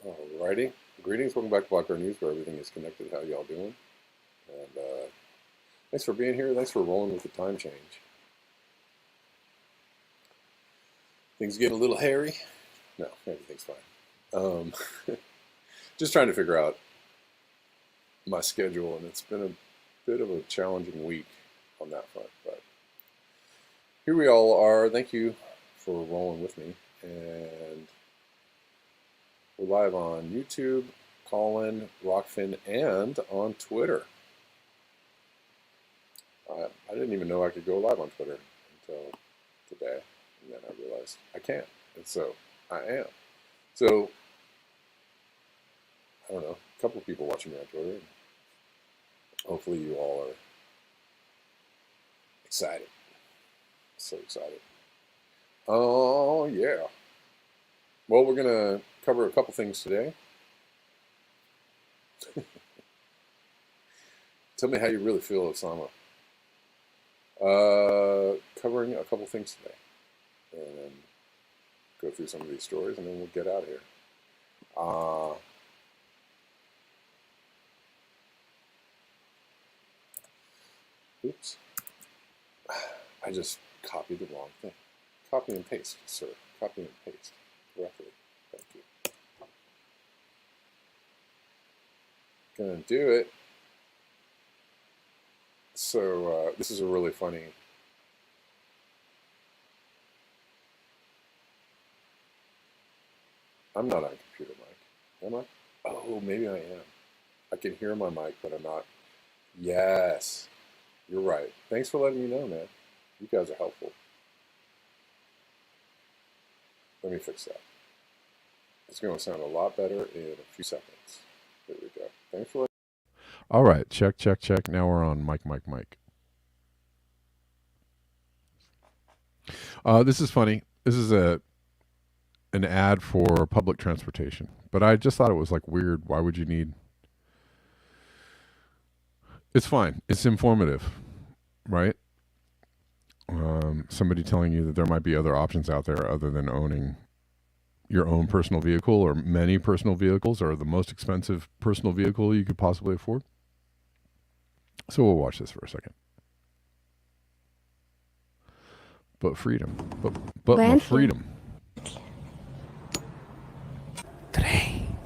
Alrighty. Greetings. Welcome back to Black Bear News, where everything is connected. How y'all doing? And thanks for being here. Thanks for rolling with the time change. Things getting a little hairy? No, everything's fine. Um, just trying to figure out my schedule, and it's been a bit of a challenging week on that front. But here we all are. Thank you for rolling with me. And we're live on YouTube, Callin, Rockfin, and on Twitter. I didn't even know I could go live on Twitter until today, and then I realized I can't, and so I am. So, I don't know, a couple of people watching me on Twitter, and hopefully you all are excited. So excited. Oh, yeah. Well, we're going to cover a couple things today. Tell me how you really feel, Osama. Covering a couple things today, and then go through some of these stories, and then we'll get out of here. Oops. I just copied the wrong thing. Copy and paste, sir. Copy and paste correctly. Thank you. Gonna do it. So this is a really funny. I'm not on computer mic, am I? Oh, maybe I am. I can hear my mic, but I'm not. Yes, you're right. Thanks for letting me know, man. You guys are helpful. Let me fix that. It's going to sound a lot better in a few seconds. There we go. Thanks for letting. All right, check. Now we're on mic. This is funny. This is an ad for public transportation, but I just thought it was like weird. Why would you need? It's fine. It's informative, right? Somebody telling you that there might be other options out there other than owning your own personal vehicle or many personal vehicles or the most expensive personal vehicle you could possibly afford. So we'll watch this for a second. But freedom. But my freedom. Trem.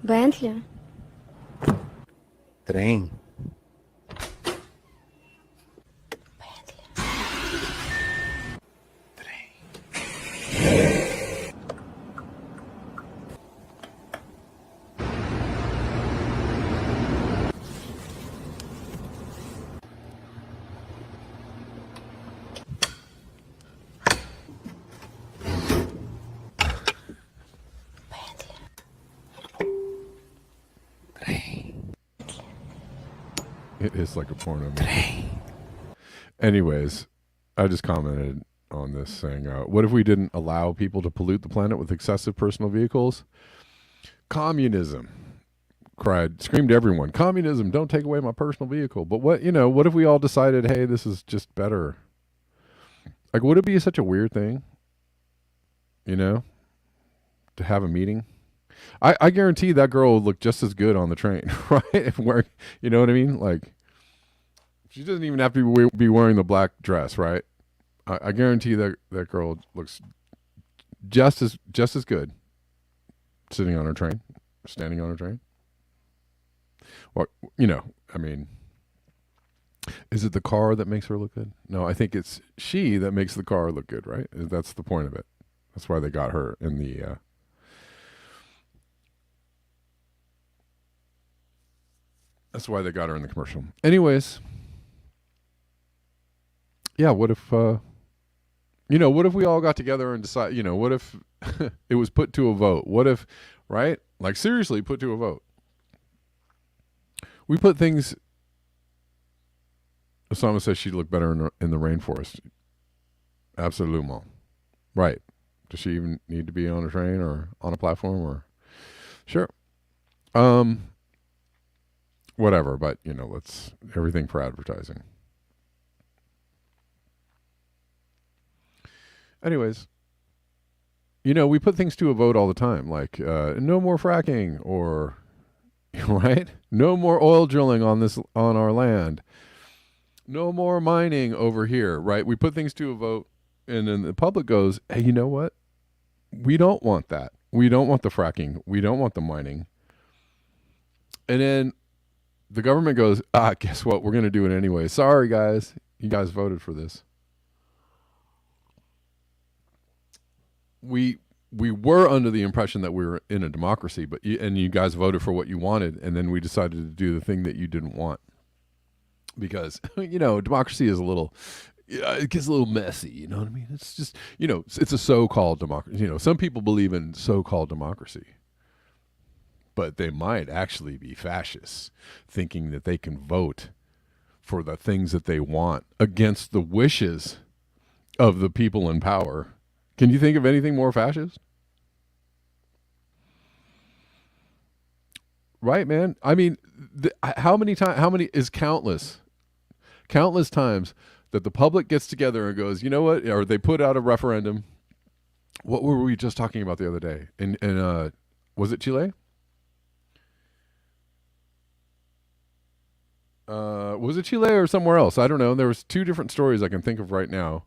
Bentley. Trem. It is like a porno movie. Anyways, I just commented on this saying, what if we didn't allow people to pollute the planet with excessive personal vehicles? Communism, screamed everyone. Communism, don't take away my personal vehicle. But what if we all decided, hey, this is just better? Like, would it be such a weird thing, to have a meeting? I guarantee that girl would look just as good on the train, right? If wearing, you know what I mean? Like, she doesn't even have to be wearing the black dress, right? I guarantee that girl looks just as good sitting on her train, standing on her train. Well, I mean, is it the car that makes her look good? No, I think it's she that makes the car look good, right? That's the point of it. That's why they got her in the. That's why they got her in the commercial. Anyways, yeah. What if? What if we all got together and decide? What if it was put to a vote? What if, right? Like, seriously, put to a vote. We put things. Osama says she'd look better in the rainforest. Absolutely. Right. Does she even need to be on a train or on a platform or? Sure. Whatever, but let's everything for advertising. Anyways, we put things to a vote all the time, like no more fracking, or right, no more oil drilling on our land, no more mining over here, right? We put things to a vote, and then the public goes, hey, you know what? We don't want that. We don't want the fracking. We don't want the mining. And then the government goes, guess what? We're going to do it anyway. Sorry, guys. You guys voted for this. We were under the impression that we were in a democracy, and you guys voted for what you wanted, and then we decided to do the thing that you didn't want. Because, democracy is it gets a little messy, you know what I mean? It's just, it's a so-called democracy. Some people believe in so-called democracy, but they might actually be fascists, thinking that they can vote for the things that they want against the wishes of the people in power. Can you think of anything more fascist? Right, man. I mean, how many is countless times that the public gets together and goes, you know what? Or they put out a referendum. What were we just talking about the other day? And was it Chile? Was it Chile or somewhere else? I don't know. There was two different stories I can think of right now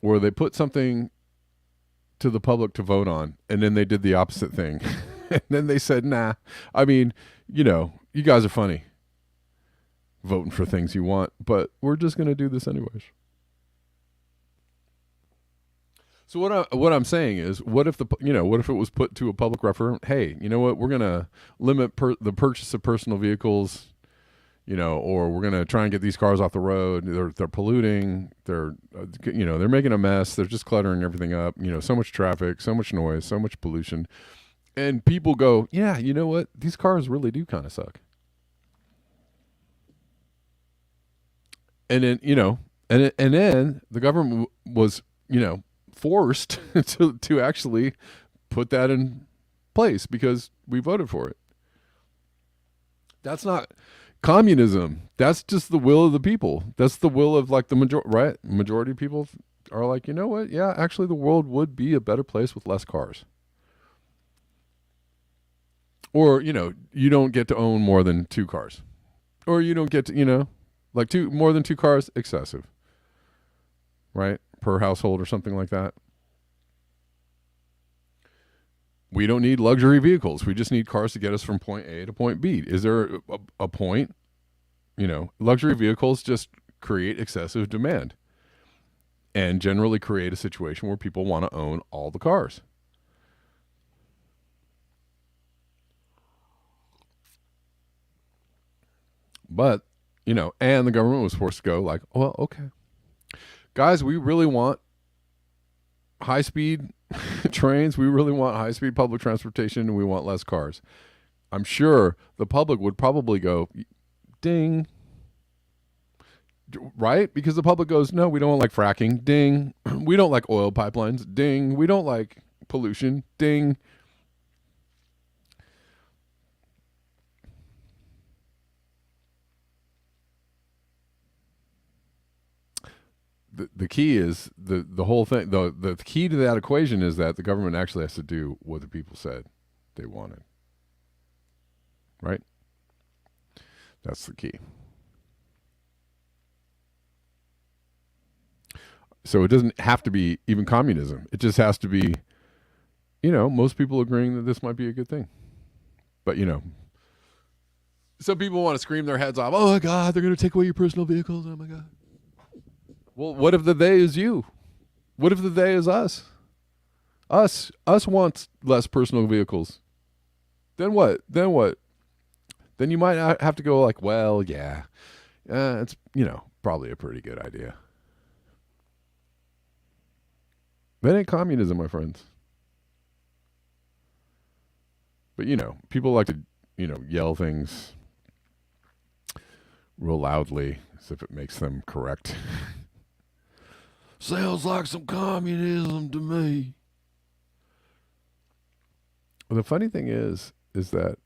where they put something to the public to vote on, and then they did the opposite thing. And then they said, nah, I mean, you guys are funny voting for things you want, but we're just going to do this anyways. So what I'm saying is, what if it was put to a public referendum? Hey, you know what? We're going to limit the purchase of personal vehicles, or we're going to try and get these cars off the road. They're polluting. They're making a mess. They're just cluttering everything up. So much traffic, so much noise, so much pollution. And people go, yeah, you know what? These cars really do kind of suck. And then, and then the government was, forced to actually put that in place because we voted for it. That's not communism. That's just the will of the people. That's the will of the majority, right? Majority of people are like, you know what? Yeah, actually the world would be a better place with less cars. Or, you don't get to own more than 2 cars. Or you don't get to, more than 2 cars, excessive. Right? Per household or something like that. We don't need luxury vehicles. We just need cars to get us from point A to point B. Is there a point? Luxury vehicles just create excessive demand and generally create a situation where people want to own all the cars. But, and the government was forced to go like, well, okay. Guys, we really want high-speed trains. We really want high-speed public transportation, and we want less cars. I'm sure the public would probably go, ding. Right? Because the public goes, no, we don't like fracking. Ding. We don't like oil pipelines. Ding. We don't like pollution. Ding. The key is the whole thing. The key to that equation is that the government actually has to do what the people said they wanted. Right? That's the key. So it doesn't have to be even communism. It just has to be, most people agreeing that this might be a good thing. But, some people want to scream their heads off. Oh, my God, they're going to take away your personal vehicles. Oh, my God. Well, what if the they is you? What if the they is us? Us wants less personal vehicles. Then what? Then you might have to go like, well, yeah, it's, probably a pretty good idea. That ain't communism, my friends. But, people like to, yell things real loudly as if it makes them correct. Sounds like some communism to me. Well, the funny thing is that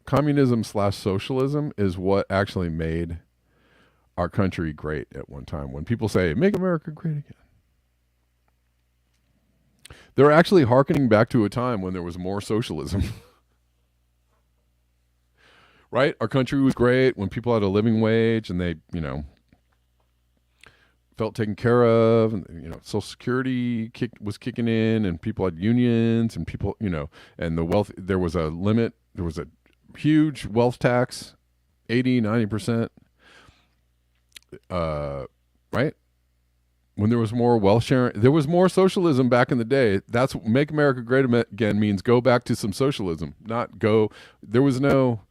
communism/socialism is what actually made our country great at one time. When people say, make America great again. They're actually hearkening back to a time when there was more socialism. Right? Our country was great when people had a living wage and they, felt taken care of, and Social Security was kicking in, and people had unions, and people, and the wealth. There was a limit. There was a huge wealth tax, 80-90%. Right? When there was more wealth sharing, there was more socialism back in the day. That's make America great again means go back to some socialism, not go. There was no.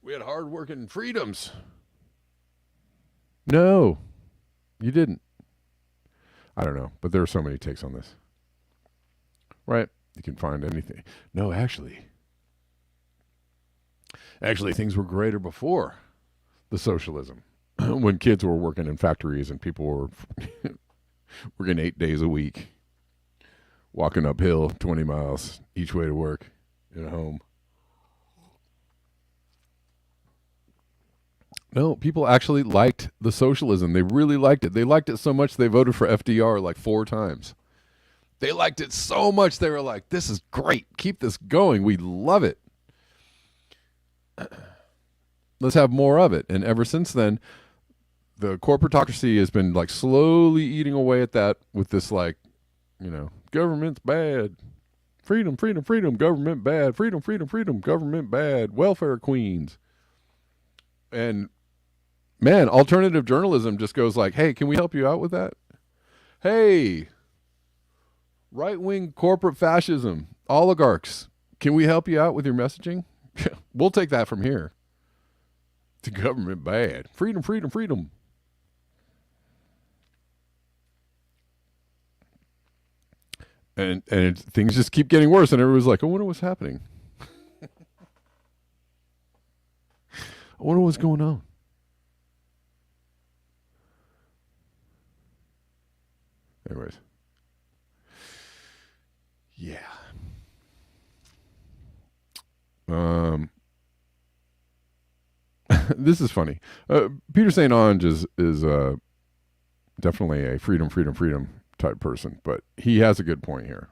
We had hard-working freedoms. No, you didn't. I don't know, but there are so many takes on this. Right? You can find anything. No, actually, things were greater before the socialism. When kids were working in factories and people were working 8 days a week, walking uphill 20 miles each way to work and home. No, people actually liked the socialism. They really liked it. They liked it so much they voted for FDR like 4 times. They liked it so much they were like, this is great. Keep this going. We love it. Let's have more of it. And ever since then, the corporatocracy has been like slowly eating away at that with this government's bad. Freedom, freedom, freedom, government bad. Freedom, freedom, freedom, government bad. Welfare queens. And man, alternative journalism just goes like, hey, can we help you out with that? Hey, right-wing corporate fascism, oligarchs, can we help you out with your messaging? We'll take that from here. The government bad. Freedom, freedom, freedom. And things just keep getting worse, and everyone's like, I wonder what's happening. I wonder what's going on. Anyways. Yeah. This is funny. Peter St. Onge is definitely a freedom, freedom, freedom type person, but he has a good point here.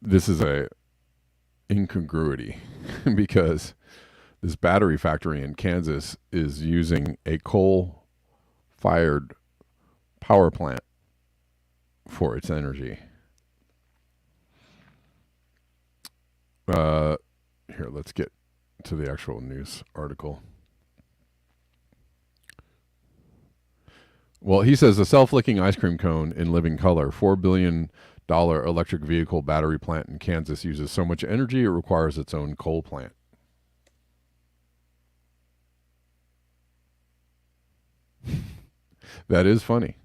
This is a incongruity because this battery factory in Kansas is using a coal-fired power plant for its energy. Here, let's get to the actual news article. Well, he says a self-licking ice cream cone in living color, $4 billion electric vehicle battery plant in Kansas uses so much energy it requires its own coal plant. That is funny.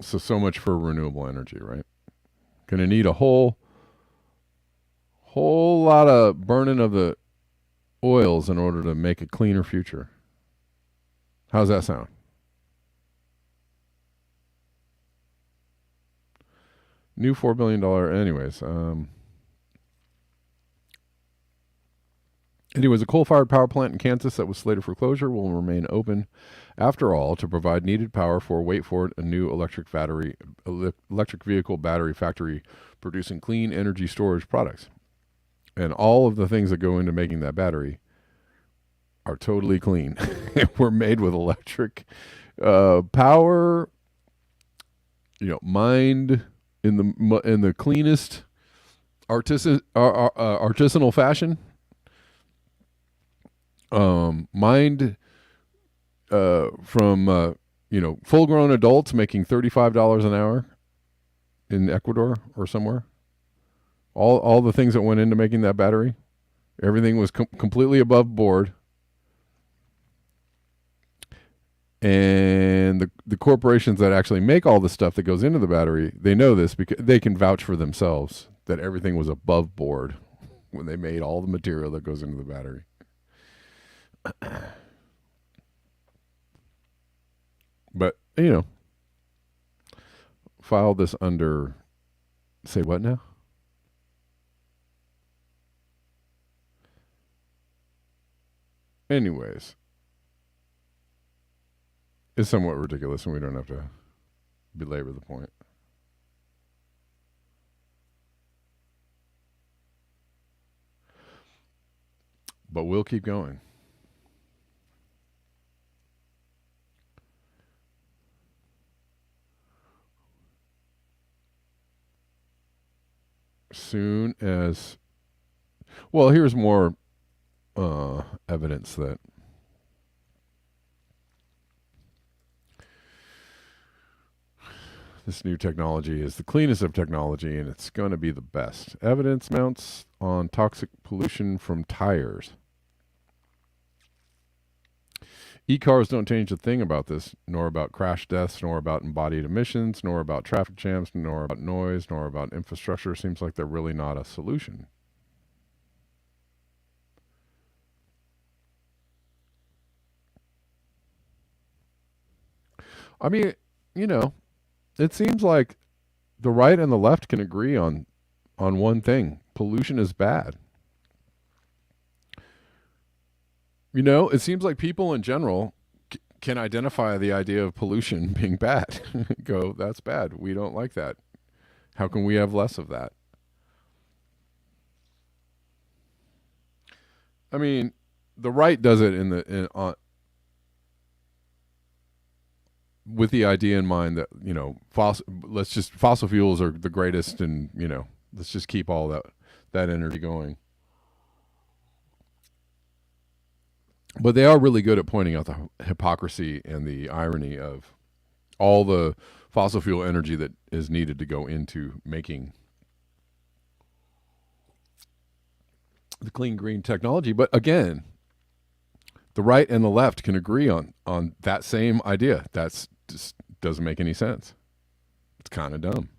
So much for renewable energy, right? Going to need a whole lot of burning of the oils in order to make a cleaner future. How's that sound? New $4 billion. Anyways. Anyways, a coal-fired power plant in Kansas that was slated for closure will remain open after all to provide needed power for, wait for it, a new electric vehicle battery factory producing clean energy storage products. And all of the things that go into making that battery are totally clean. We're made with electric power, mined in the cleanest artisanal fashion. Mined from full-grown adults making $35 an hour in Ecuador or somewhere. All the things that went into making that battery, everything was completely above board. And the corporations that actually make all the stuff that goes into the battery, they know this because they can vouch for themselves that everything was above board when they made all the material that goes into the battery. But, file this under, say what now? Anyways. is somewhat ridiculous, and we don't have to belabor the point. But we'll keep going. Soon as, well, here's more evidence that this new technology is the cleanest of technology, and it's going to be the best. Evidence mounts on toxic pollution from tires. E-cars don't change a thing about this, nor about crash deaths, nor about embodied emissions, nor about traffic jams, nor about noise, nor about infrastructure. Seems like they're really not a solution. I mean, it seems like the right and the left can agree on one thing. Pollution is bad. It seems like people in general can identify the idea of pollution being bad. Go, that's bad. We don't like that. How can we have less of that? I mean, the right does it with the idea in mind that fossil fuels are the greatest, and let's just keep all that energy going. But they are really good at pointing out the hypocrisy and the irony of all the fossil fuel energy that is needed to go into making the clean green technology. But again, the right and the left can agree on that same idea. That's just doesn't make any sense. It's kind of dumb.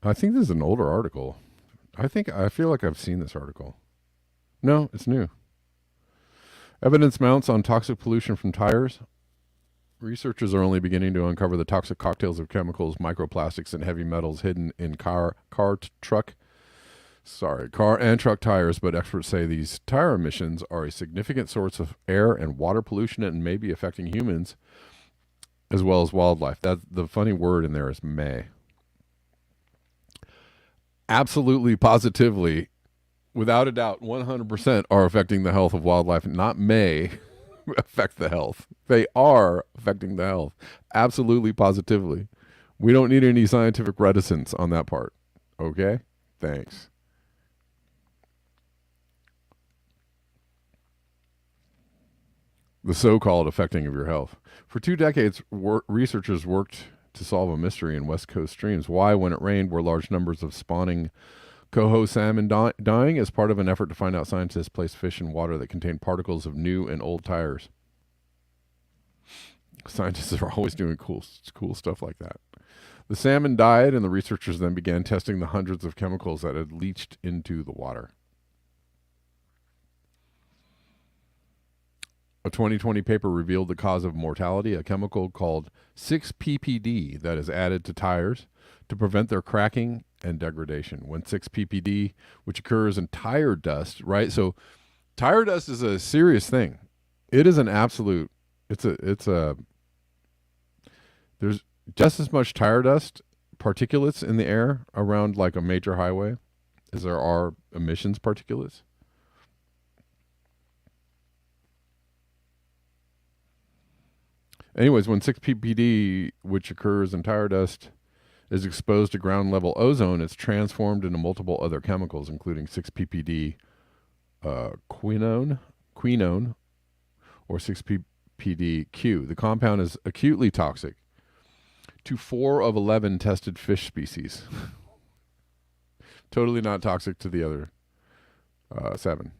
I think this is an older article. I feel like I've seen this article. No, it's new. Evidence mounts on toxic pollution from tires. Researchers are only beginning to uncover the toxic cocktails of chemicals, microplastics, and heavy metals hidden in car and truck tires, but experts say these tire emissions are a significant source of air and water pollution and may be affecting humans as well as wildlife. The funny word in there is may. Absolutely, positively, without a doubt, 100% are affecting the health of wildlife, not may affect the health. They are affecting the health. Absolutely, positively. We don't need any scientific reticence on that part. Okay? Thanks. The so-called affecting of your health. For 2 decades, researchers worked to solve a mystery in West Coast streams. Why, when it rained, were large numbers of spawning coho salmon dying? As part of an effort to find out, scientists placed fish in water that contained particles of new and old tires. Scientists are always doing cool stuff like that. The salmon died, and the researchers then began testing the hundreds of chemicals that had leached into the water. A 2020 paper revealed the cause of mortality, a chemical called 6-PPD that is added to tires to prevent their cracking and degradation. When 6-PPD, which occurs in tire dust, right? So tire dust is a serious thing. It is an absolute, there's just as much tire dust particulates in the air around like a major highway as there are emissions particulates. Anyways, when 6-PPD, which occurs in tire dust, is exposed to ground level ozone, it's transformed into multiple other chemicals, including 6-PPD quinone, or 6-PPD-Q. The compound is acutely toxic to 4 of 11 tested fish species. Totally not toxic to the other 7,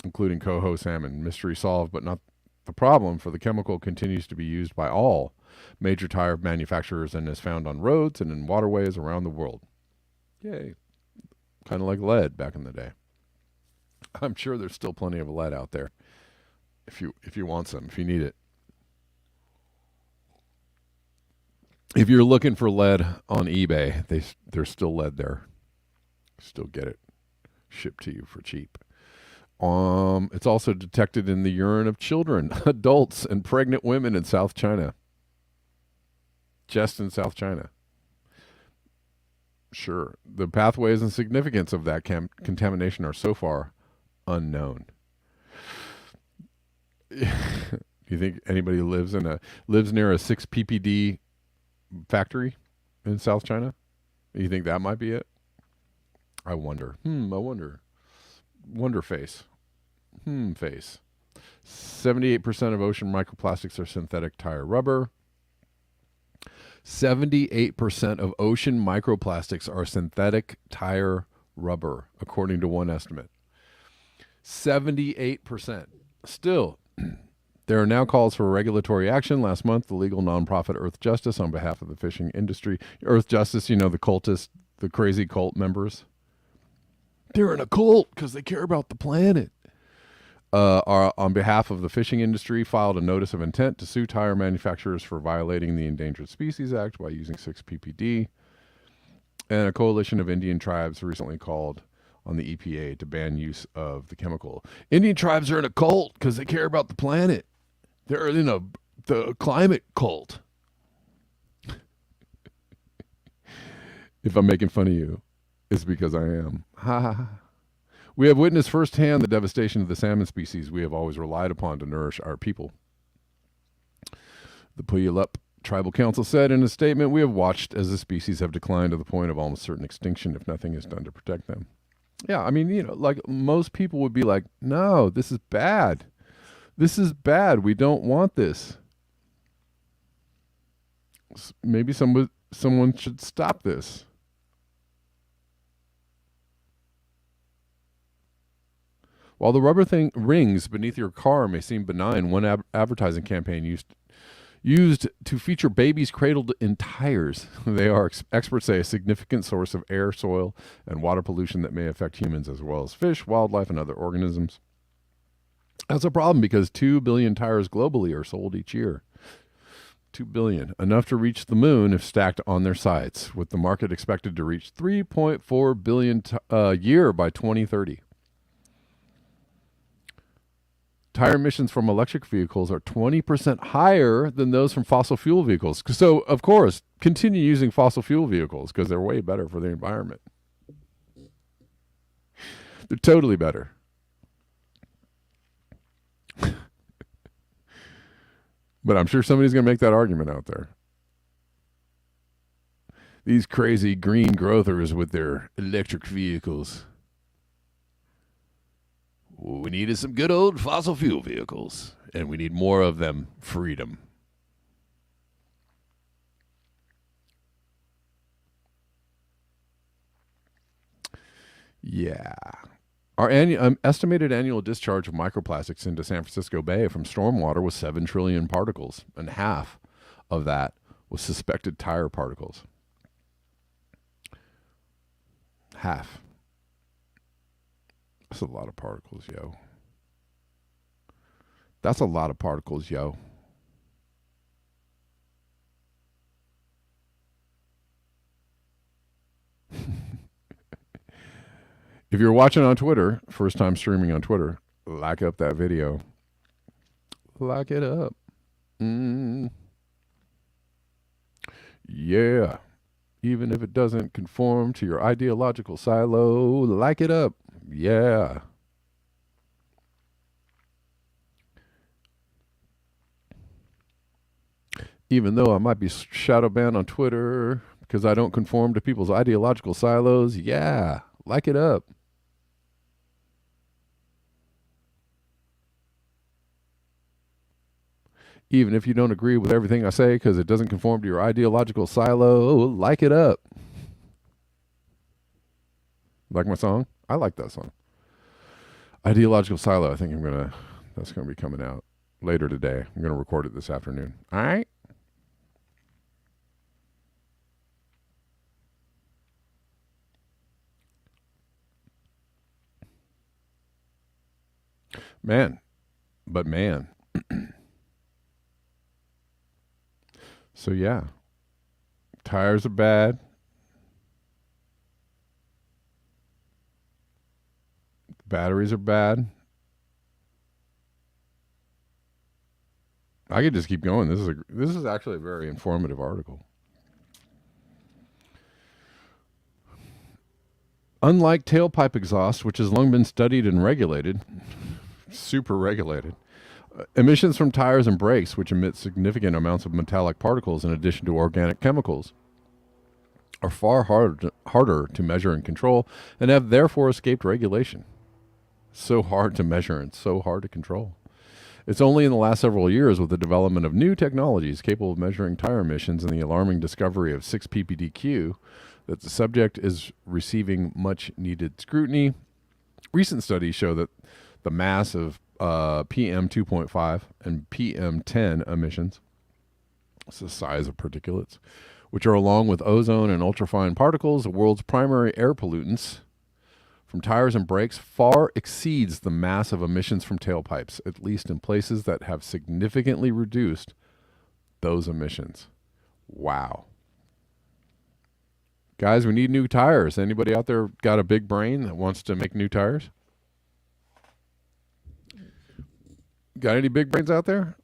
including coho salmon. Mystery solved, but not the problem, for the chemical continues to be used by all major tire manufacturers and is found on roads and in waterways around the world. Yay. Kind of like lead back in the day. I'm sure there's still plenty of lead out there if you want some, if you need it. If you're looking for lead on eBay, there's still lead there. Still get it shipped to you for cheap. It's also detected in the urine of children, adults, and pregnant women in South China. Just in South China. Sure. The pathways and significance of that contamination are so far unknown. You think anybody lives near a 6 ppd factory in South China? You think that might be it? I wonder. Wonder face. Face. 78% of ocean microplastics are synthetic tire rubber. 78% of ocean microplastics are synthetic tire rubber, according to one estimate. 78%. Still, there are now calls for regulatory action. Last month, the legal nonprofit Earth Justice, on behalf of the fishing industry, Earth Justice, the cultists, the crazy cult members, they're in a cult because they care about the planet. Are on behalf of the fishing industry, filed a notice of intent to sue tire manufacturers for violating the Endangered Species Act by using 6 ppd. And a coalition of Indian tribes recently called on the EPA to ban use of the chemical. Indian tribes are in a cult because they care about the planet. They're in the climate cult. If I'm making fun of you, it's because I am. Ha ha ha. We have witnessed firsthand the devastation of the salmon species we have always relied upon to nourish our people. The Puyallup Tribal Council said in a statement, "We have watched as the species have declined to the point of almost certain extinction if nothing is done to protect them." Yeah, I mean, like most people would be like, no, this is bad. This is bad. We don't want this. Maybe someone should stop this. While the rubber rings beneath your car may seem benign, one advertising campaign used to feature babies cradled in tires. They are, experts say, a significant source of air, soil, and water pollution that may affect humans as well as fish, wildlife, and other organisms. That's a problem because 2 billion tires globally are sold each year. 2 billion, enough to reach the moon if stacked on their sides, with the market expected to reach 3.4 billion a year by 2030. Tire emissions from electric vehicles are 20% higher than those from fossil fuel vehicles. So, of course, continue using fossil fuel vehicles because they're way better for the environment. They're totally better. But I'm sure somebody's going to make that argument out there. These crazy green growthers with their electric vehicles. We needed some good old fossil fuel vehicles, and we need more of them. Freedom. Yeah. Our estimated annual discharge of microplastics into San Francisco Bay from stormwater was 7 trillion particles, and half of that was suspected tire particles. Half. That's a lot of particles, yo. That's a lot of particles, yo. If you're watching on Twitter, first time streaming on Twitter, like up that video. Like it up. Yeah. Even if it doesn't conform to your ideological silo, like it up. Yeah. Even though I might be shadow banned on Twitter because I don't conform to people's ideological silos, yeah, like it up. Even if you don't agree with everything I say because it doesn't conform to your ideological silo, like it up. Like my song? I like that song. Ideological Silo, I think that's going to be coming out later today. I'm going to record it this afternoon. All right? Man. So, yeah. Tires are bad. Batteries are bad. I could just keep going. This is actually a very informative article. Unlike tailpipe exhaust, which has long been studied and regulated, super regulated, emissions from tires and brakes, which emit significant amounts of metallic particles in addition to organic chemicals, are far harder to measure and control and have therefore escaped regulation. So hard to measure and so hard to control. It's only in the last several years, with the development of new technologies capable of measuring tire emissions and the alarming discovery of 6-ppdq, that the subject is receiving much needed scrutiny. Recent studies show that the mass of PM 2.5 and PM 10 emissions, it's the size of particulates, which are, along with ozone and ultrafine particles, the world's primary air pollutants from tires and brakes, far exceeds the mass of emissions from tailpipes, at least in places that have significantly reduced those emissions. Wow. Guys, we need new tires. Anybody out there got a big brain that wants to make new tires? Got any big brains out there?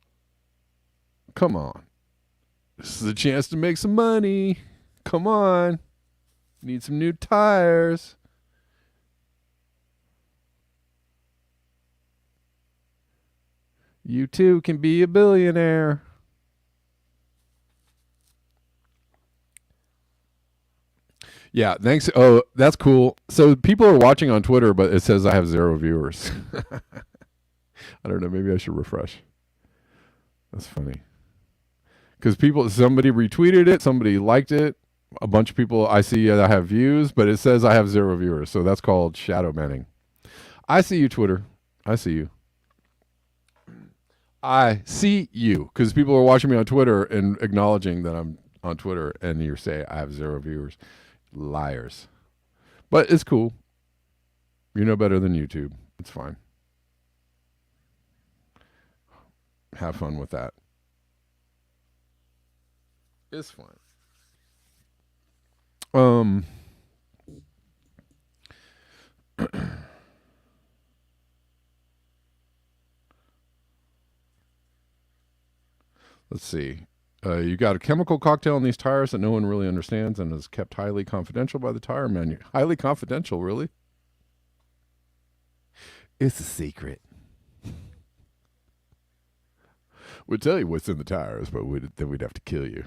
Come on. This is a chance to make some money. Come on. Need some new tires. You too can be a billionaire. Yeah, thanks. Oh, that's cool. So people are watching on Twitter, but it says I have 0 viewers. I don't know. Maybe I should refresh. That's funny. Because somebody retweeted it, somebody liked it. A bunch of people I see that have views, but it says I have 0 viewers. So that's called shadow banning. I see you, Twitter. I see you. I see you. Because people are watching me on Twitter and acknowledging that I'm on Twitter, and you say I have 0 viewers. Liars. But it's cool. You know better than YouTube. It's fine. Have fun with that. It's fine. Let's see. You got a chemical cocktail in these tires that no one really understands and is kept highly confidential by the tire manufacturer. Highly confidential, really? It's a secret. We'd tell you what's in the tires, but then we'd have to kill you.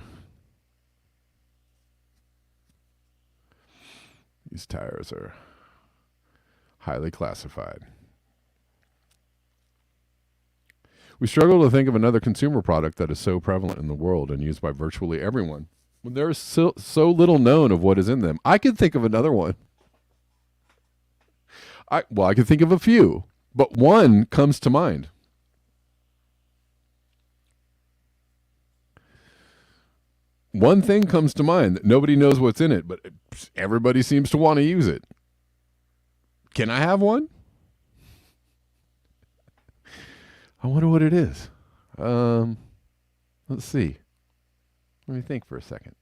These tires are highly classified. We struggle to think of another consumer product that is so prevalent in the world and used by virtually everyone, when there is so little known of what is in them. I could think of another one. I could think of a few, but one comes to mind. One thing comes to mind that nobody knows what's in it, but everybody seems to want to use it. Can I have one? I wonder what it is. Let's see. Let me think for a second.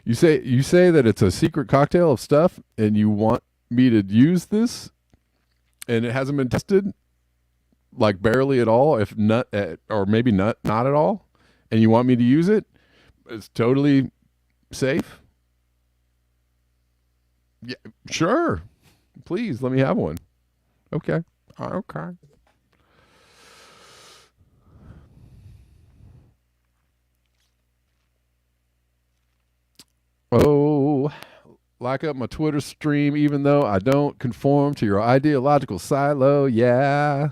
You say that it's a secret cocktail of stuff, and you want me to use this, and it hasn't been tested, like barely at all, if not, or maybe not at all, and you want me to use it? It's totally safe. Yeah, sure. Please let me have one. Okay. Okay. Oh, lock up my Twitter stream even though I don't conform to your ideological silo. Yeah.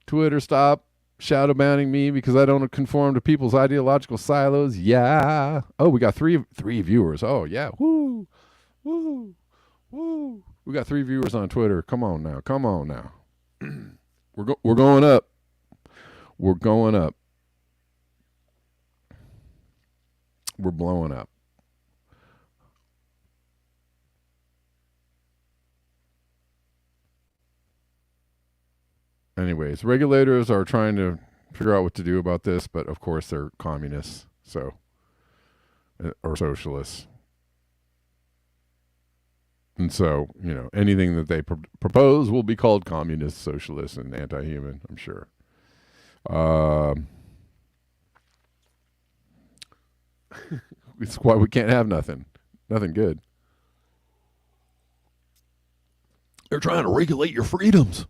Twitter, stop shadow banning me because I don't conform to people's ideological silos. Yeah. Oh, we got three viewers. Oh, yeah. Woo. Woo. Woo. We got 3 viewers on Twitter. Come on now. Come on now. We're going up. We're going up. We're blowing up. Anyways, regulators are trying to figure out what to do about this, but of course they're communists, or socialists. And so, anything that they propose will be called communist, socialist, and anti-human, I'm sure. It's why we can't have nothing good. They're trying to regulate your freedoms.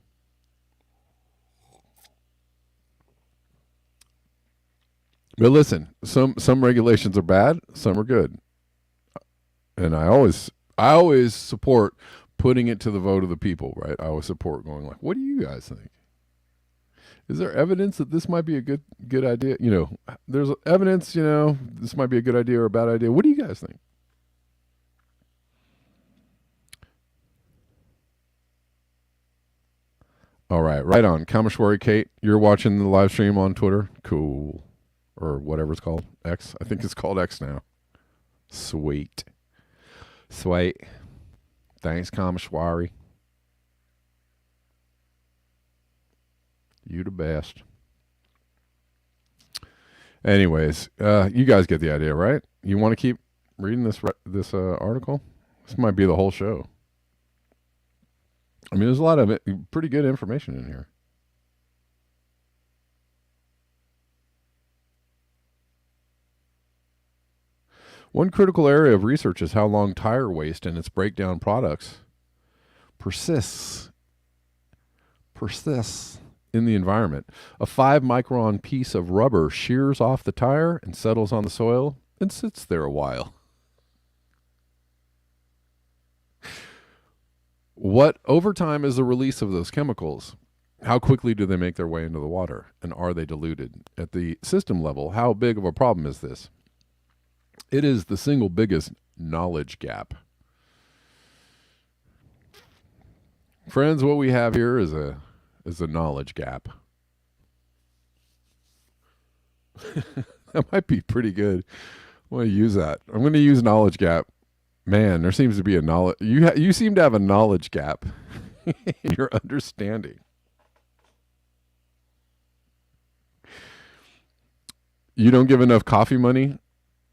But listen, some regulations are bad, some are good. And I always support putting it to the vote of the people, right? I always support going like, what do you guys think? Is there evidence that this might be a good idea? There's evidence, this might be a good idea or a bad idea. What do you guys think? All right on. Kameshwari Kate, you're watching the live stream on Twitter? Cool. Or whatever it's called. X. I think it's called X now. Sweet. Thanks, Kameshwari. You the best. Anyways, you guys get the idea, right? You want to keep reading this article? This might be the whole show. I mean, there's a lot of pretty good information in here. One critical area of research is how long tire waste and its breakdown products persists in the environment. A 5-micron piece of rubber shears off the tire and settles on the soil and sits there a while. What over time is the release of those chemicals? How quickly do they make their way into the water? And are they diluted? At the system level, how big of a problem is this? It is the single biggest knowledge gap. Friends, what we have here is a knowledge gap. That might be pretty good. I want to use that. I'm going to use knowledge gap. Man, there seems to be a knowledge. You seem to have a knowledge gap in your understanding. You don't give enough coffee money?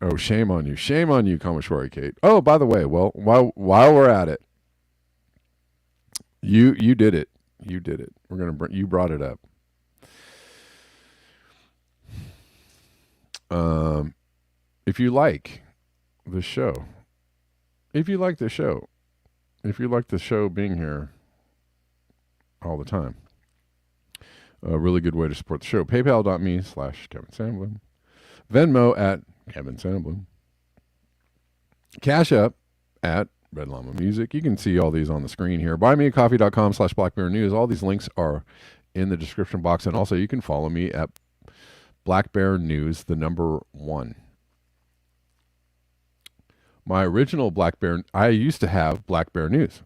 Oh, shame on you. Shame on you, Kameshwari Kate. Oh, by the way, well, while we're at it, you did it. You did it. You brought it up. If you like the show, if you like the show being here all the time, a really good way to support the show, paypal.me/Kevin Sandblum, Venmo at Kevin Sandblum, Cash App at Red Llama Music. You can see all these on the screen here. Buymeacoffee.com/BlackBearNews. All these links are in the description box. And also you can follow me at Black Bear News, the number 1. My original I used to have Black Bear News.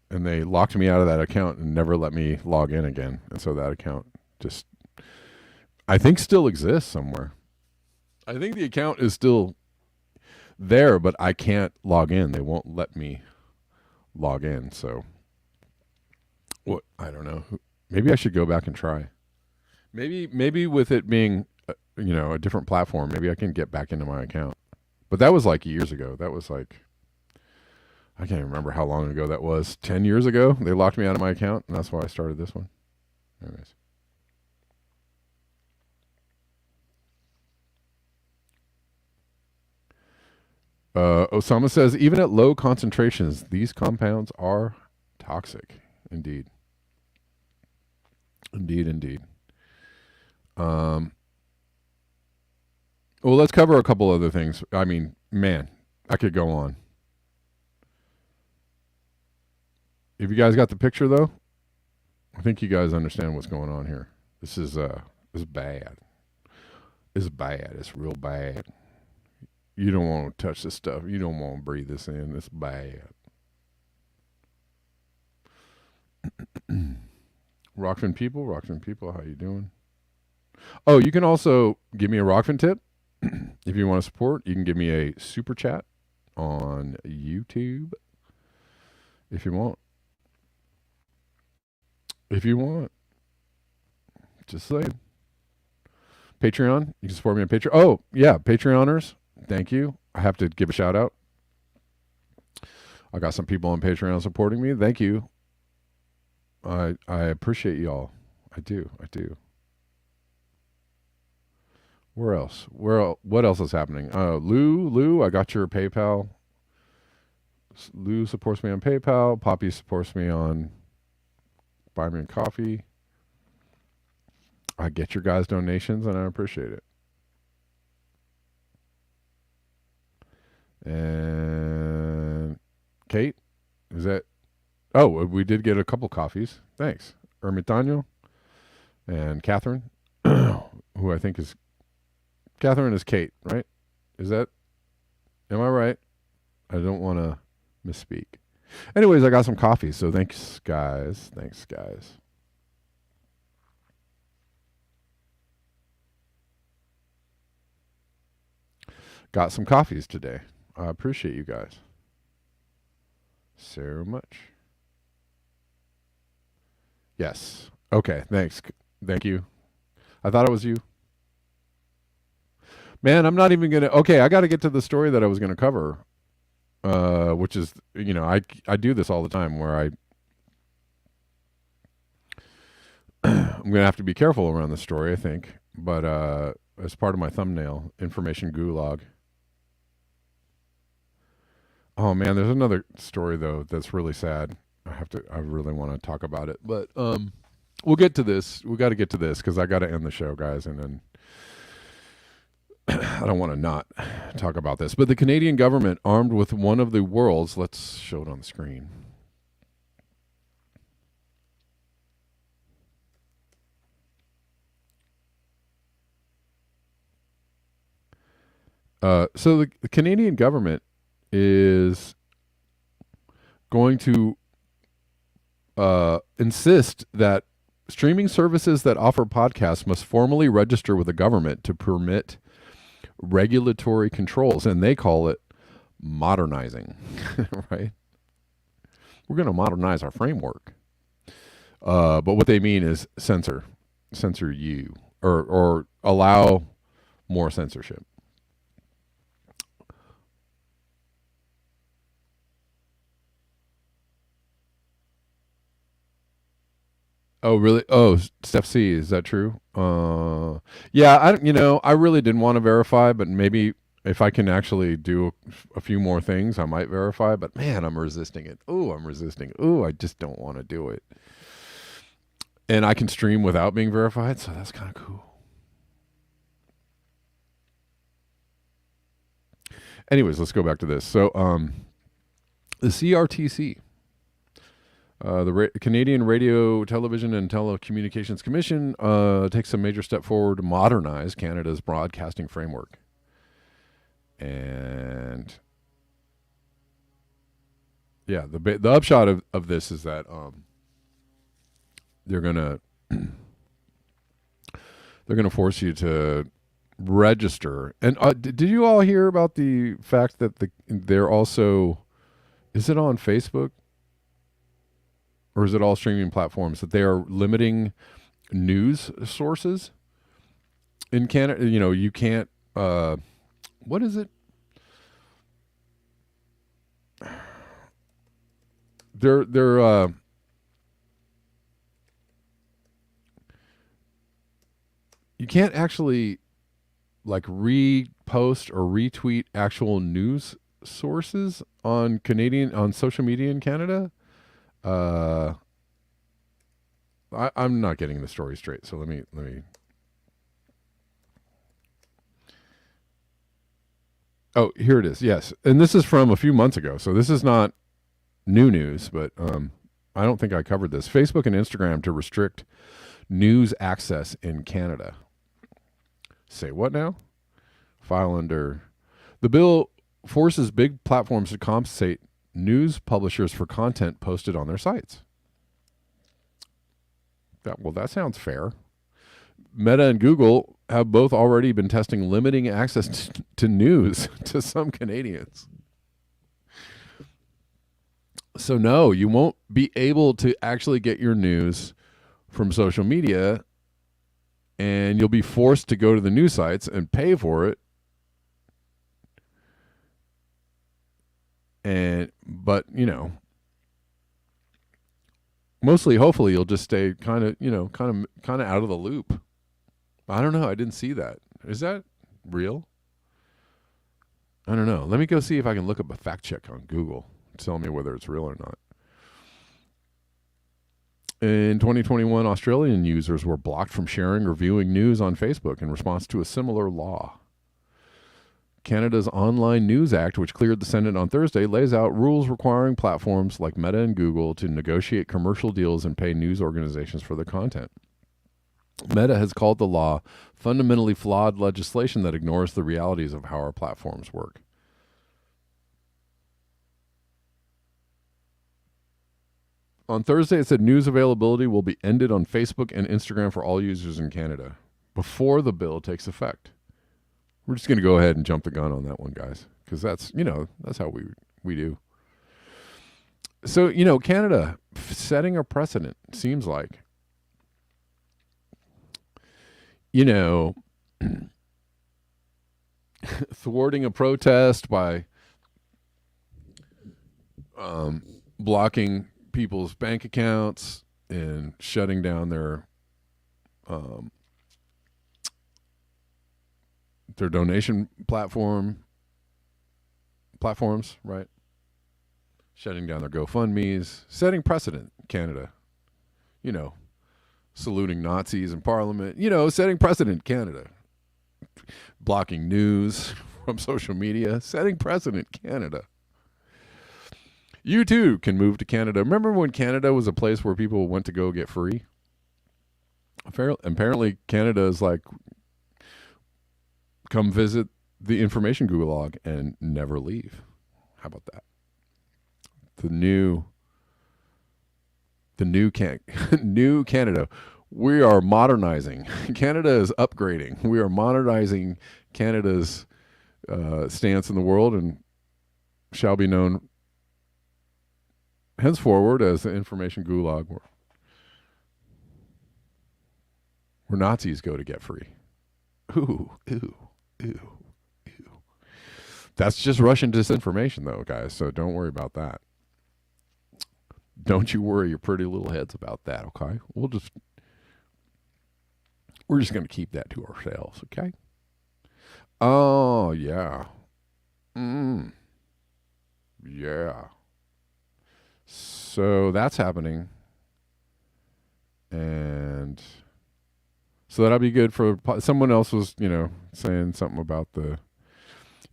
And they locked me out of that account and never let me log in again. And so that account just, I think, still exists somewhere. I think the account is still there, but I can't log in. They won't let me log in. So, I don't know. Maybe I should go back and try. Maybe with it being, a different platform, maybe I can get back into my account. But that was like years ago. That was like, I can't remember how long ago that was. 10 years ago, they locked me out of my account, and that's why I started this one. Anyways. Osama says, even at low concentrations, these compounds are toxic. Indeed. Well, let's cover a couple other things. I mean, man, I could go on. If you guys got the picture, though, I think you guys understand what's going on here. This is bad. It's bad. It's real bad. You don't want to touch this stuff. You don't want to breathe this in. It's bad. Rockfin people, how you doing? Oh, you can also give me a Rockfin tip. If you want to support, you can give me a super chat on YouTube. If you want. Just saying. Patreon, you can support me on Patreon. Oh, yeah, Patreoners, thank you. I have to give a shout out. I got some people on Patreon supporting me. Thank you. I appreciate y'all. I do. Where else? What else is happening? Lou, I got your PayPal. Lou supports me on PayPal. Poppy supports me on Buy Me a Coffee. I get your guys' donations, and I appreciate it. And Kate, is that? Oh, we did get a couple coffees. Thanks, Ermitaño and Catherine, who I think is Catherine is Kate, right? Is that? Am I right? I don't want to misspeak. Anyways, I got some coffee, so thanks, guys. Got some coffees today. I appreciate you guys so much. Yes. Okay, thanks. Thank you. I thought it was you. Man, I'm not even going to... Okay, I got to get to the story that I was going to cover, which is, I do this all the time where I'm going to have to be careful around the story, I think. But as part of my thumbnail, information gulag. Oh, man, there's another story, though, that's really sad. I really want to talk about it. But we'll get to this. We got to get to this because I got to end the show, guys, and then I don't want to not talk about this. But the Canadian government, armed with one of the world's, let's show it on the screen. So the Canadian government is going to insist that streaming services that offer podcasts must formally register with the government to permit regulatory controls, and they call it modernizing, right? We're going to modernize our framework. But what they mean is censor you, or allow more censorship. Oh, really? Oh, Steph C, is that true? Yeah, I really didn't want to verify, but maybe if I can actually do a few more things, I might verify. But man, I'm resisting it. I'm resisting. I just don't want to do it. And I can stream without being verified, so that's kind of cool. Anyways, let's go back to this. So, the CRTC. The Canadian Radio, Television and Telecommunications Commission takes a major step forward to modernize Canada's broadcasting framework. And yeah, the upshot of this is that they're gonna force you to register. And did you all hear about the fact that they're also, is it on Facebook? Or is it all streaming platforms that they are limiting news sources in Canada? You can't. What is it? They're you can't actually like repost or retweet actual news sources on social media in Canada. I'm not getting the story straight, so let me. Oh, here it is. Yes, and this is from a few months ago, so this is not new news, but I don't think I covered this. Facebook and Instagram to restrict news access in Canada. Say what now? File under. The bill forces big platforms to compensate news publishers for content posted on their sites. That sounds fair. Meta and Google have both already been testing limiting access to news to some Canadians. So no, you won't be able to actually get your news from social media, and you'll be forced to go to the news sites and pay for it. But mostly, hopefully, you'll just stay kind of out of the loop. I don't know. I didn't see that. Is that real? I don't know. Let me go see if I can look up a fact check on Google. Tell me whether it's real or not. In 2021, Australian users were blocked from sharing or viewing news on Facebook in response to a similar law. Canada's Online News Act, which cleared the Senate on Thursday, lays out rules requiring platforms like Meta and Google to negotiate commercial deals and pay news organizations for their content. Meta has called the law fundamentally flawed legislation that ignores the realities of how our platforms work. On Thursday, it said news availability will be ended on Facebook and Instagram for all users in Canada before the bill takes effect. We're just going to go ahead and jump the gun on that one, guys, because that's how we do. So, Canada setting a precedent, seems like. Thwarting a protest by blocking people's bank accounts and shutting down their donation platforms, right? Shutting down their GoFundMes, setting precedent, Canada. Saluting Nazis in Parliament, setting precedent, Canada. Blocking news from social media, setting precedent, Canada. You too can move to Canada. Remember when Canada was a place where people went to go get free? Apparently, Canada is like, come visit the information gulag and never leave. How about that? The new new Canada. We are modernizing. Canada is upgrading. We are modernizing Canada's stance in the world and shall be known henceforward as the information gulag, where Nazis go to get free. Ooh. That's just Russian disinformation, though, guys, so don't worry about that. Don't you worry your pretty little heads about that, okay? We're just going to keep that to ourselves, okay? Oh, yeah. Yeah. So that's happening. And so that'll be good for someone else was, saying something about the,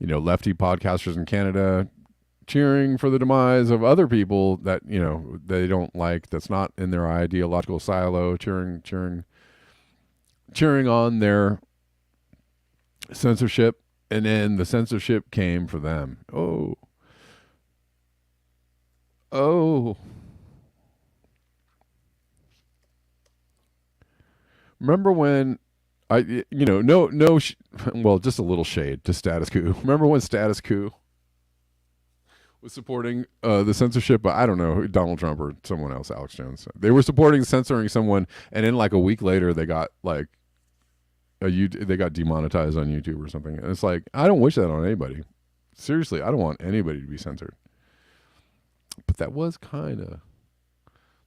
lefty podcasters in Canada cheering for the demise of other people that, they don't like, that's not in their ideological silo, cheering on their censorship. And then the censorship came for them. Remember when well, just a little shade to Status Quo. Remember when Status Quo was supporting the censorship? I don't know, Donald Trump or someone else, Alex Jones. They were supporting censoring someone, and then like a week later, they got they got demonetized on YouTube or something. And it's like, I don't wish that on anybody. Seriously, I don't want anybody to be censored. But that was kind of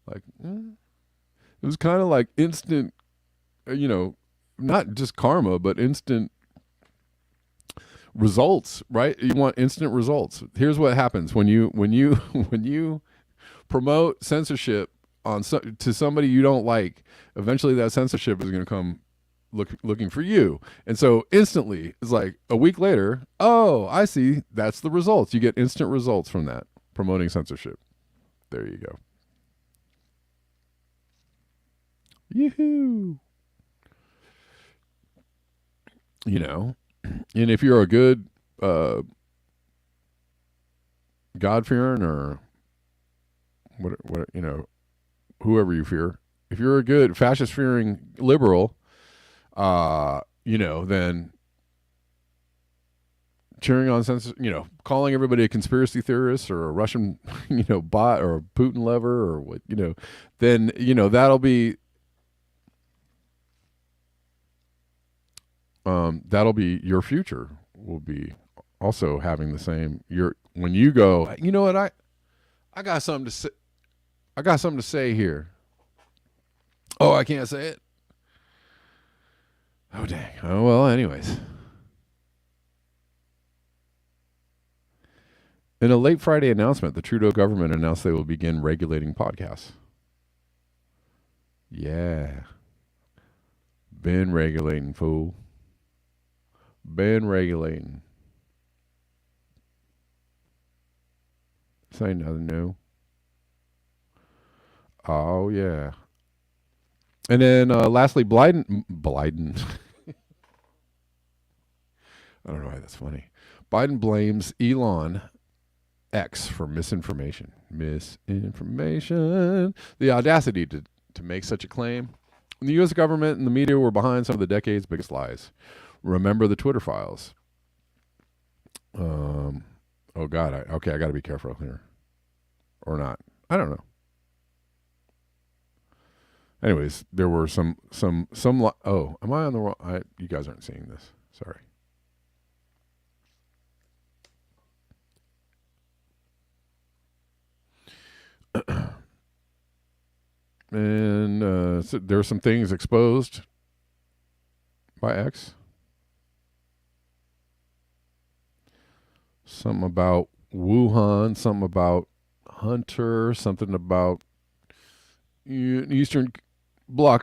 like, it was kind of like instant, not just karma, but instant results, right? You want instant results. Here's what happens when you promote censorship to somebody you don't like. Eventually, that censorship is going to come looking for you, and so instantly, it's like a week later. Oh, I see. That's the results. You get instant results from that promoting censorship. There you go. Yoo-hoo. And if you're a good God-fearing or what whoever you fear, if you're a good fascist-fearing liberal, then cheering on calling everybody a conspiracy theorist or a Russian, bot or a Putin lover or what, then, that'll be your future will be also having the same, when you go, you know what, I got something to say. I got something to say here. Oh, I can't say it. Oh, dang. Oh, well, anyways. In a late Friday announcement, the Trudeau government announced they will begin regulating podcasts. Yeah. Been regulating, fool. Been regulating. This ain't nothing new. Oh, yeah. And then lastly, Biden. I don't know why that's funny. Biden blames Elon X for misinformation. Misinformation. The audacity to make such a claim. The U.S. government and the media were behind some of the decade's biggest lies. Remember the Twitter files. Oh, God. I got to be careful here. Or not. I don't know. Anyways, there were some. Oh, am I on the wrong? You guys aren't seeing this. Sorry. And so there are some things exposed by X. Something about Wuhan, something about Hunter, something about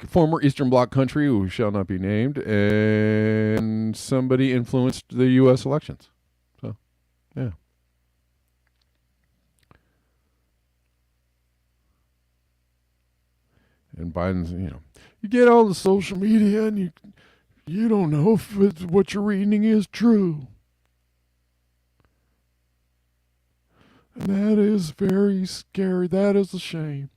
former Eastern Bloc country who shall not be named, and somebody influenced the U.S. elections. So, yeah. And Biden's, you get all the social media and you don't know if what you're reading is true. And that is very scary. That is a shame.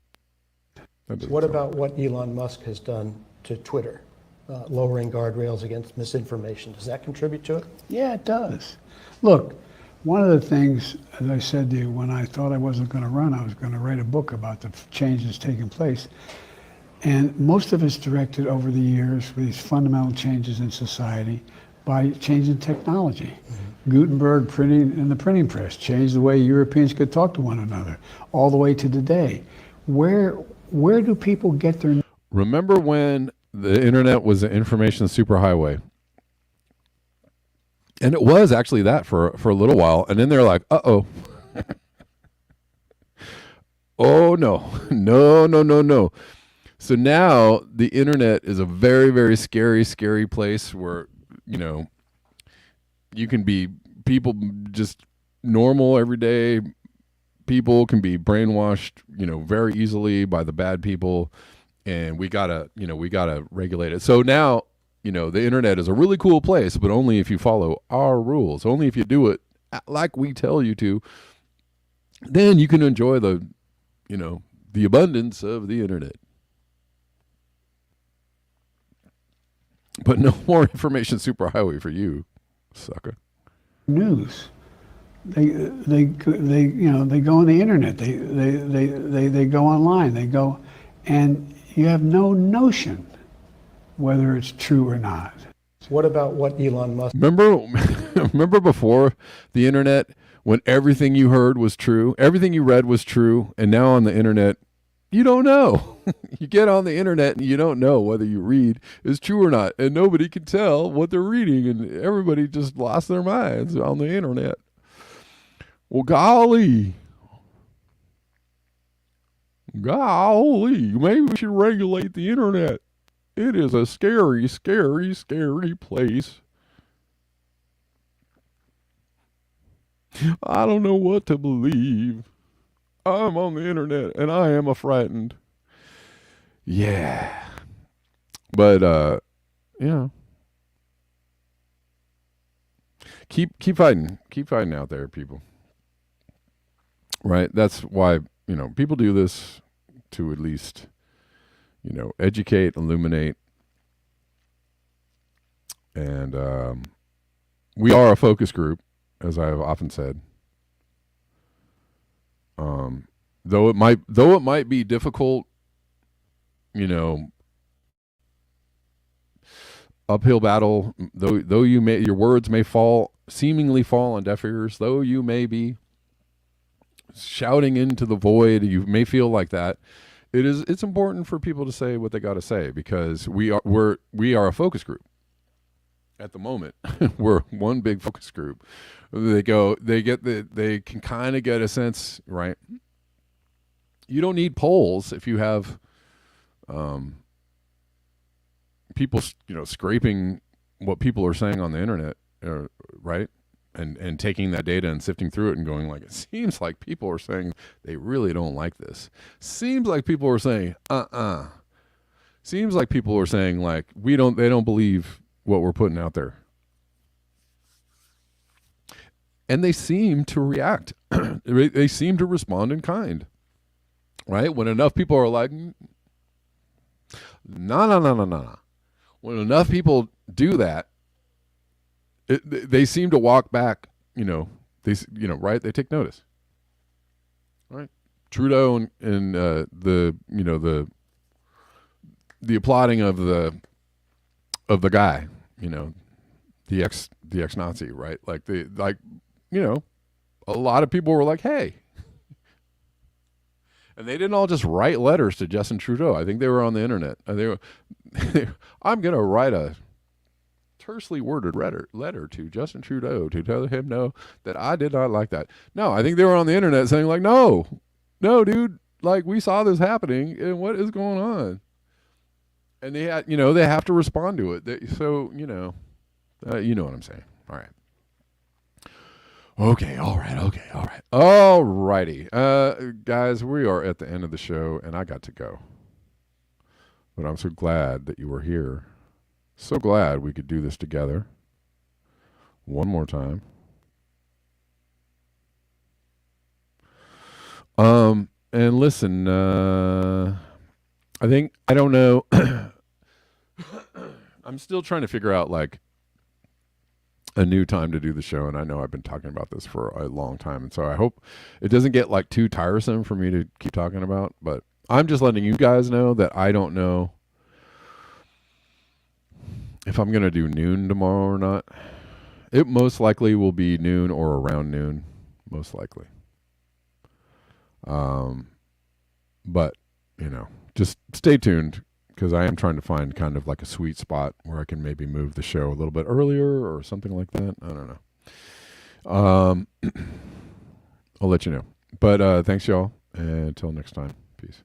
What about what Elon Musk has done to Twitter, lowering guardrails against misinformation? Does that contribute to it? Yeah, it does. Look, one of the things, as I said to you, when I thought I wasn't going to run, I was going to write a book about the changes taking place. And most of it's directed over the years for these fundamental changes in society by changing technology. Mm-hmm. Gutenberg printing and the printing press changed the way Europeans could talk to one another, all the way to today. Where do people get their... Remember when the internet was an information superhighway? And it was actually that for a little while. And then they're like, uh-oh. Oh, no. No. So now the internet is a very, very scary, scary place where, you can be people, just normal, everyday people can be brainwashed, very easily by the bad people. And we gotta regulate it. So now, the internet is a really cool place, but only if you follow our rules, only if you do it like we tell you to, then you can enjoy the abundance of the internet. But no more information superhighway for you, sucker. News. They go on the internet. They go online. They go, and you have no notion whether it's true or not. What about what Elon Musk... Remember before the internet, when everything you heard was true, everything you read was true, and now on the internet, you don't know. You get on the internet and you don't know whether you read is true or not, and nobody can tell what they're reading, and everybody just lost their minds on the internet. Well, golly, maybe we should regulate the internet. It is a scary, scary, scary place. I don't know what to believe. I'm on the internet and I am frightened. Yeah. But keep fighting. Keep fighting out there, people. Right? That's why, people do this to at least, educate, illuminate. And we are a focus group, as I have often said. Though it might be difficult, uphill battle, though your words may seemingly fall on deaf ears, though you may be shouting into the void. You may feel like that. It's important for people to say what they got to say, because we are a focus group. At the moment, we're one big focus group. They can kind of get a sense, right? You don't need polls if you have people, scraping what people are saying on the internet, right? And taking that data and sifting through it and going like, it seems like people are saying they really don't like this. Seems like people are saying, Seems like people are saying like, they don't believe what we're putting out there. And they seem to react. They seem to respond in kind, right? When enough people are like, no. When enough people do that, they seem to walk back, right? They take notice, right? Trudeau and the applauding of the guy, the ex-Nazi, right? A lot of people were like, hey. And they didn't all just write letters to Justin Trudeau. I think they were on the internet. I'm going to write a tersely worded letter to Justin Trudeau to tell him no, that I did not like that. No, I think they were on the internet saying like, no, dude, like we saw this happening and what is going on? And they had, they have to respond to it. You know what I'm saying. All right. Okay, all right. All righty. Guys, we are at the end of the show, and I got to go. But I'm so glad that you were here. So glad we could do this together. One more time. And listen, I don't know. I'm still trying to figure out, like, a new time to do the show, and I know I've been talking about this for a long time, and so I hope it doesn't get like too tiresome for me to keep talking about, but I'm just letting you guys know that I don't know if I'm going to do noon tomorrow or not. It most likely will be noon or around noon, most likely. But, just stay tuned, because I am trying to find kind of like a sweet spot where I can maybe move the show a little bit earlier or something like that. I don't know. I'll let you know. But thanks, y'all. And until next time. Peace.